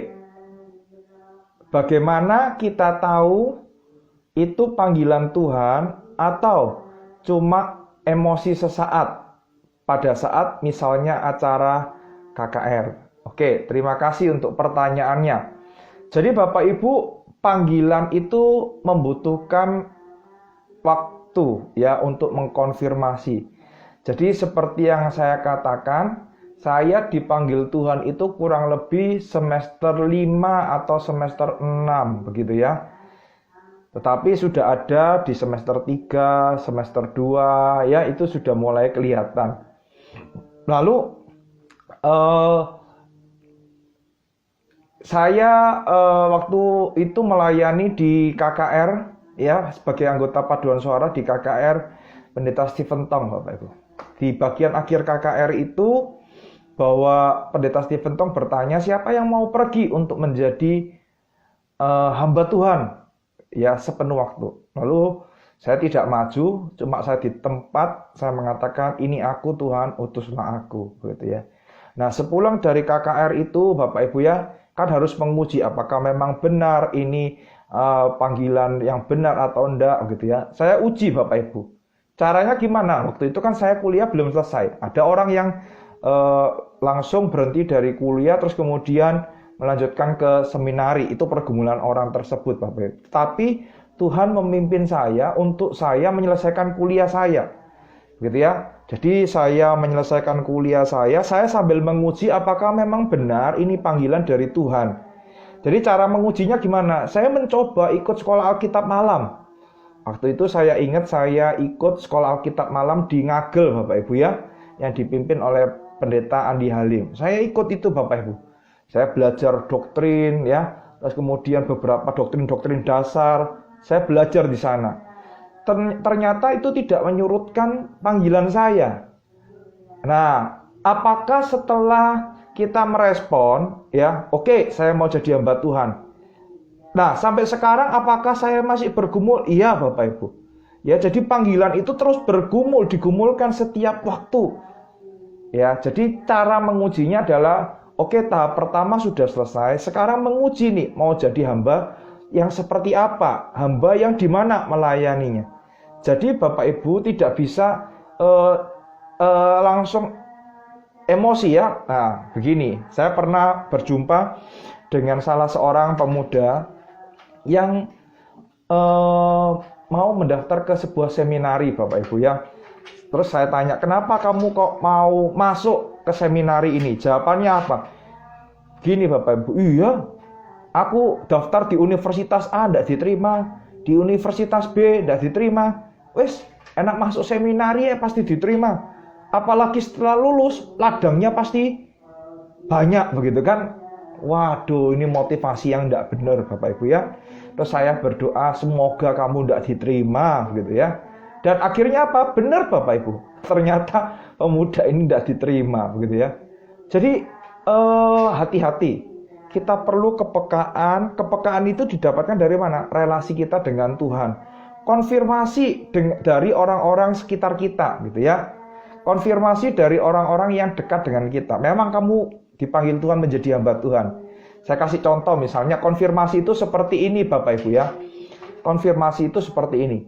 Bagaimana kita tahu itu panggilan Tuhan atau cuma emosi sesaat pada saat misalnya acara KKR? Oke, terima kasih untuk pertanyaannya. Jadi Bapak Ibu, panggilan itu membutuhkan waktu ya untuk mengkonfirmasi. Jadi seperti yang saya katakan, saya dipanggil Tuhan itu kurang lebih semester 5 atau semester 6 begitu ya. Tetapi sudah ada di semester 3, semester 2 ya, itu sudah mulai kelihatan. Lalu saya waktu itu melayani di KKR ya, sebagai anggota paduan suara di KKR Pendeta Stephen Tong Bapak Ibu. Di bagian akhir KKR itu bahwa Pendeta Stephen Tong bertanya siapa yang mau pergi untuk menjadi hamba Tuhan ya sepenuh waktu. Lalu saya tidak maju, cuma saya di tempat saya mengatakan ini aku Tuhan, utuslah aku begitu ya. Nah, sepulang dari KKR itu Bapak Ibu ya, kan harus menguji apakah memang benar ini panggilan yang benar atau enggak gitu ya. Saya uji Bapak Ibu. Caranya gimana? Waktu itu kan saya kuliah belum selesai. Ada orang yang langsung berhenti dari kuliah terus kemudian melanjutkan ke seminari. Itu pergumulan orang tersebut Bapak Ibu. Tapi Tuhan memimpin saya untuk saya menyelesaikan kuliah saya. Gitu ya. Jadi saya menyelesaikan kuliah saya sambil menguji apakah memang benar ini panggilan dari Tuhan. Jadi cara mengujinya gimana? Saya mencoba ikut sekolah Alkitab malam. Waktu itu saya ingat saya ikut sekolah Alkitab malam di Ngagel Bapak Ibu ya, yang dipimpin oleh Pendeta Andi Halim. Saya ikut itu Bapak Ibu. Saya belajar doktrin ya, terus kemudian beberapa doktrin-doktrin dasar. Saya belajar di sana. Ternyata itu tidak menyurutkan panggilan saya. Nah, apakah setelah kita merespon ya, oke, saya mau jadi hamba Tuhan. Nah, sampai sekarang apakah saya masih bergumul? Iya, Bapak Ibu. Ya, jadi panggilan itu terus bergumul, digumulkan setiap waktu. Ya, jadi cara mengujinya adalah oke, tahap pertama sudah selesai. Sekarang menguji nih, mau jadi hamba yang seperti apa? Hamba yang di mana melayaninya? Jadi Bapak Ibu tidak bisa langsung emosi ya. Nah, begini, saya pernah berjumpa dengan salah seorang pemuda yang mau mendaftar ke sebuah seminari Bapak Ibu ya. Terus saya tanya, kenapa kamu kok mau masuk ke seminari ini? Jawabannya apa? Gini Bapak Ibu, iya, aku daftar di universitas A tidak diterima, di universitas B tidak diterima. Wes, enak masuk seminari ya pasti diterima. Apalagi setelah lulus, ladangnya pasti banyak begitu kan. Waduh, ini motivasi yang tidak benar Bapak Ibu ya. Terus saya berdoa semoga kamu tidak diterima gitu ya. Dan akhirnya apa? Benar Bapak Ibu. Ternyata pemuda ini tidak diterima begitu ya. Jadi hati-hati. Kita perlu kepekaan. Kepekaan itu didapatkan dari mana? Relasi kita dengan Tuhan. Konfirmasi dari orang-orang sekitar kita gitu ya. Konfirmasi dari orang-orang yang dekat dengan kita. Memang kamu dipanggil Tuhan menjadi hamba Tuhan. Saya kasih contoh misalnya konfirmasi itu seperti ini Bapak Ibu ya. Konfirmasi itu seperti ini.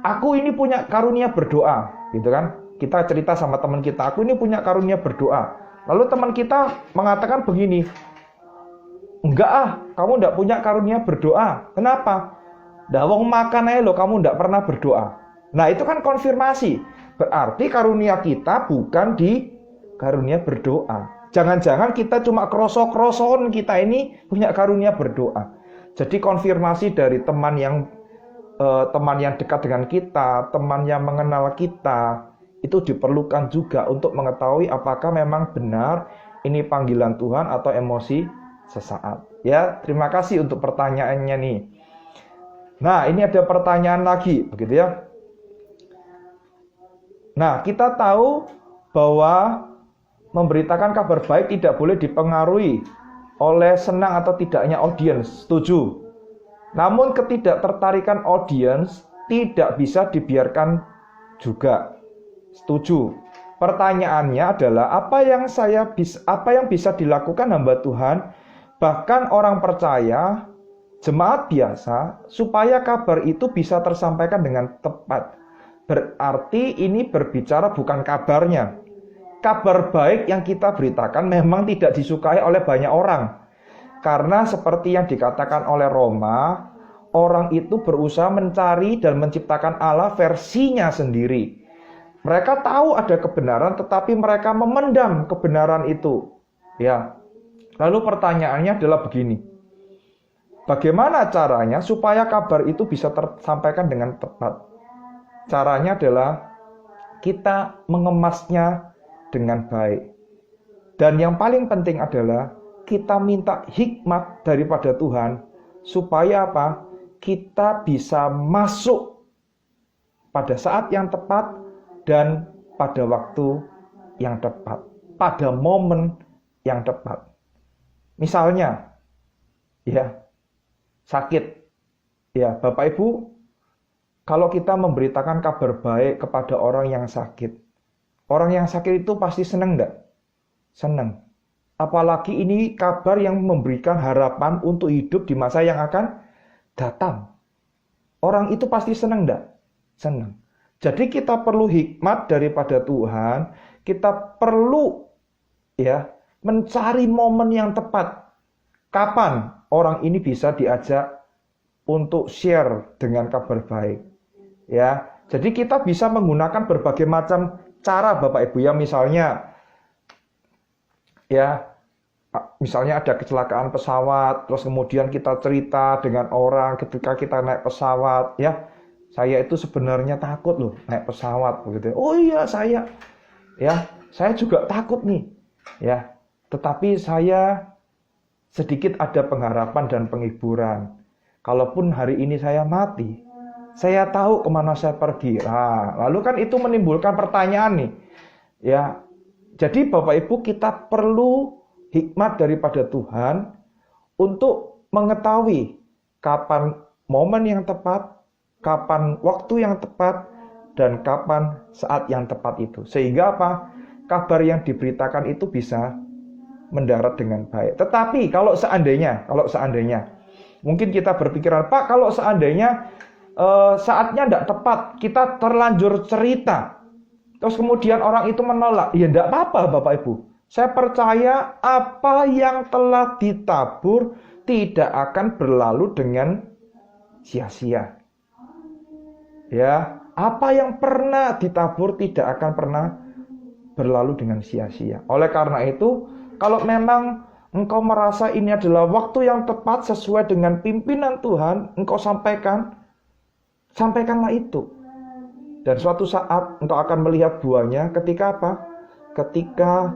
Aku ini punya karunia berdoa, gitu kan? Kita cerita sama teman kita, aku ini punya karunia berdoa. Lalu teman kita mengatakan begini, enggak kamu enggak punya karunia berdoa. Kenapa? Dah wong makan aja lo, kamu enggak pernah berdoa. Nah itu kan konfirmasi Berarti karunia kita bukan di karunia berdoa. Jangan-jangan kita cuma kroso-kroson kita ini punya karunia berdoa. Jadi konfirmasi dari teman yang dekat dengan kita, teman yang mengenal kita, itu diperlukan juga untuk mengetahui apakah memang benar ini panggilan Tuhan atau emosi sesaat. Ya, terima kasih untuk pertanyaannya nih. Nah, ini ada pertanyaan lagi, begitu ya. Nah, kita tahu bahwa memberitakan kabar baik tidak boleh dipengaruhi oleh senang atau tidaknya audiens. Setuju? Namun ketidaktertarikan audiens tidak bisa dibiarkan juga. Setuju? Pertanyaannya adalah apa yang bisa dilakukan hamba Tuhan, bahkan orang percaya, jemaat biasa, supaya kabar itu bisa tersampaikan dengan tepat. Berarti ini berbicara bukan kabarnya. Kabar baik yang kita beritakan memang tidak disukai oleh banyak orang. Karena seperti yang dikatakan oleh Roma, orang itu berusaha mencari dan menciptakan Allah versinya sendiri. Mereka tahu ada kebenaran, tetapi mereka memendam kebenaran itu. Ya. Lalu pertanyaannya adalah begini. Bagaimana caranya supaya kabar itu bisa tersampaikan dengan tepat? Caranya adalah kita mengemasnya dengan baik. Dan yang paling penting adalah kita minta hikmat daripada Tuhan supaya apa? Kita bisa masuk pada saat yang tepat dan pada waktu yang tepat, pada momen yang tepat. Misalnya, ya, sakit. Ya, Bapak Ibu, kalau kita memberitakan kabar baik kepada orang yang sakit itu pasti senang enggak? Senang. Apalagi ini kabar yang memberikan harapan untuk hidup di masa yang akan datang. Orang itu pasti senang enggak? Senang. Jadi kita perlu hikmat daripada Tuhan, kita perlu ya mencari momen yang tepat. Kapan orang ini bisa diajak untuk share dengan kabar baik? Ya, jadi kita bisa menggunakan berbagai macam cara Bapak Ibu ya, misalnya ada kecelakaan pesawat, terus kemudian kita cerita dengan orang ketika kita naik pesawat, ya. Saya itu sebenarnya takut loh naik pesawat begitu. Oh iya, saya juga takut nih. Ya, tetapi saya sedikit ada pengharapan dan penghiburan. Kalaupun hari ini saya mati, saya tahu kemana saya pergi. Nah, lalu kan itu menimbulkan pertanyaan nih. Ya, jadi Bapak Ibu kita perlu hikmat daripada Tuhan untuk mengetahui kapan momen yang tepat, kapan waktu yang tepat, dan kapan saat yang tepat itu. Sehingga apa? Kabar yang diberitakan itu bisa mendarat dengan baik. Tetapi kalau seandainya, mungkin kita berpikiran, Pak, kalau seandainya saatnya tidak tepat, kita terlanjur cerita, terus kemudian orang itu menolak, ya tidak apa-apa Bapak Ibu. Saya percaya apa yang telah ditabur tidak akan berlalu dengan sia-sia. Ya, apa yang pernah ditabur tidak akan pernah berlalu dengan sia-sia. Oleh karena itu, kalau memang engkau merasa ini adalah waktu yang tepat sesuai dengan pimpinan Tuhan, engkau sampaikanlah itu. Dan suatu saat engkau akan melihat buahnya ketika apa? Ketika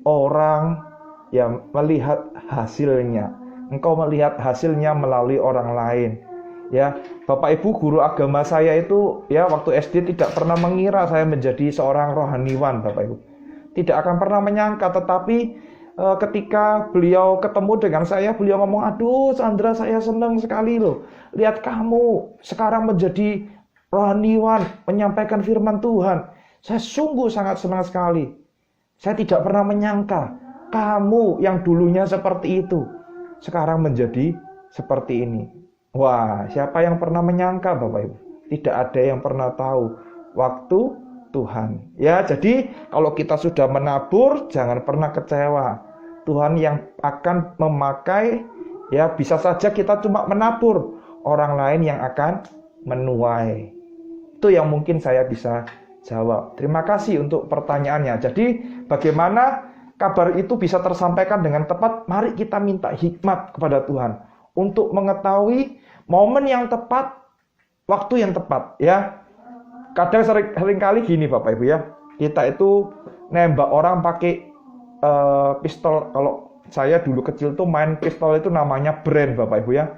orang yang melihat hasilnya. Engkau melihat hasilnya melalui orang lain. Ya, Bapak Ibu guru agama saya itu ya waktu SD tidak pernah mengira saya menjadi seorang rohaniwan, Bapak Ibu. Tidak akan pernah menyangka, tetapi ketika beliau ketemu dengan saya, beliau ngomong, "Aduh, Sandra, saya senang sekali loh. Lihat kamu sekarang menjadi rohaniwan, menyampaikan firman Tuhan. Saya sungguh sangat senang sekali. Saya tidak pernah menyangka kamu yang dulunya seperti itu, sekarang menjadi seperti ini." Wah, siapa yang pernah menyangka Bapak Ibu? Tidak ada yang pernah tahu waktu Tuhan. Ya, jadi kalau kita sudah menabur, jangan pernah kecewa. Tuhan yang akan memakai, ya bisa saja kita cuma menabur, orang lain yang akan menuai. Itu yang mungkin saya bisa jawab. Terima kasih untuk pertanyaannya. Jadi bagaimana kabar itu bisa tersampaikan dengan tepat? Mari kita minta hikmat kepada Tuhan untuk mengetahui momen yang tepat, waktu yang tepat, ya. Kadang seringkali gini Bapak Ibu ya, kita itu nembak orang pakai pistol. Kalau saya dulu kecil tuh main pistol itu namanya brand Bapak Ibu ya.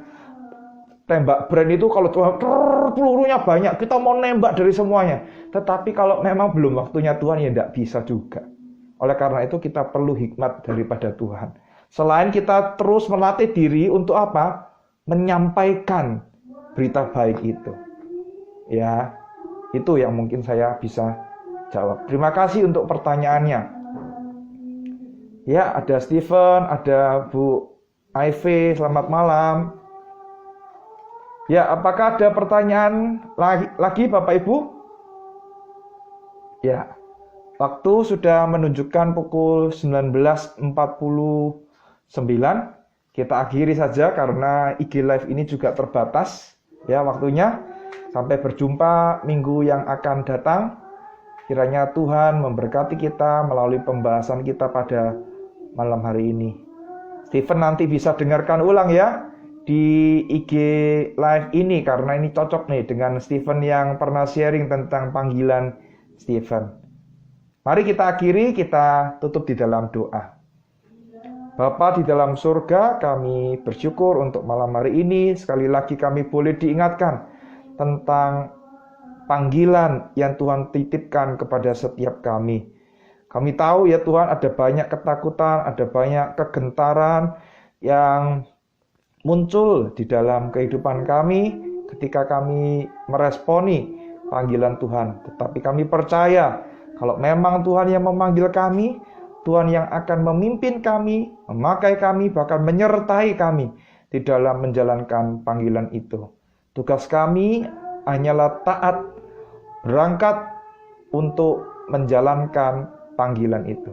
Tembak brand itu kalau pelurunya banyak, kita mau nembak dari semuanya. Tetapi kalau memang belum waktunya Tuhan, ya tidak bisa juga. Oleh karena itu kita perlu hikmat daripada Tuhan. Selain kita terus melatih diri untuk apa? Menyampaikan berita baik itu. Ya, itu yang mungkin saya bisa jawab. Terima kasih untuk pertanyaannya. Ya, ada Steven, ada Bu Ivy, selamat malam. Ya, apakah ada pertanyaan lagi Bapak Ibu? Ya, waktu sudah menunjukkan pukul 19.49. Kita akhiri saja karena IG Live ini juga terbatas ya waktunya. Sampai berjumpa minggu yang akan datang. Kiranya Tuhan memberkati kita melalui pembahasan kita pada malam hari ini. Steven nanti bisa dengarkan ulang ya di IG Live ini, karena ini cocok nih dengan Steven yang pernah sharing tentang panggilan Steven. Mari kita akhiri, kita tutup di dalam doa. Bapa di dalam surga, kami bersyukur untuk malam hari ini. Sekali lagi kami boleh diingatkan tentang panggilan yang Tuhan titipkan kepada setiap kami. Kami tahu ya Tuhan, ada banyak ketakutan, ada banyak kegentaran yang muncul di dalam kehidupan kami ketika kami meresponi panggilan Tuhan. Tetapi kami percaya kalau memang Tuhan yang memanggil kami, Tuhan yang akan memimpin kami, memakai kami, bahkan menyertai kami di dalam menjalankan panggilan itu. Tugas kami hanyalah taat, berangkat untuk menjalankan panggilan itu.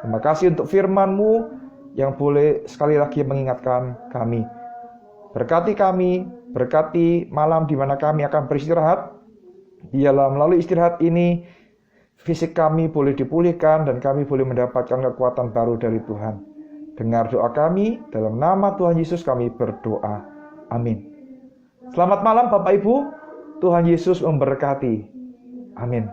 Terima kasih untuk firman-Mu yang boleh sekali lagi mengingatkan kami. Berkati kami, berkati malam di mana kami akan beristirahat. Biarlah melalui istirahat ini, fisik kami boleh dipulihkan dan kami boleh mendapatkan kekuatan baru dari Tuhan. Dengar doa kami, dalam nama Tuhan Yesus kami berdoa. Amin. Selamat malam Bapak Ibu, Tuhan Yesus memberkati. Amin.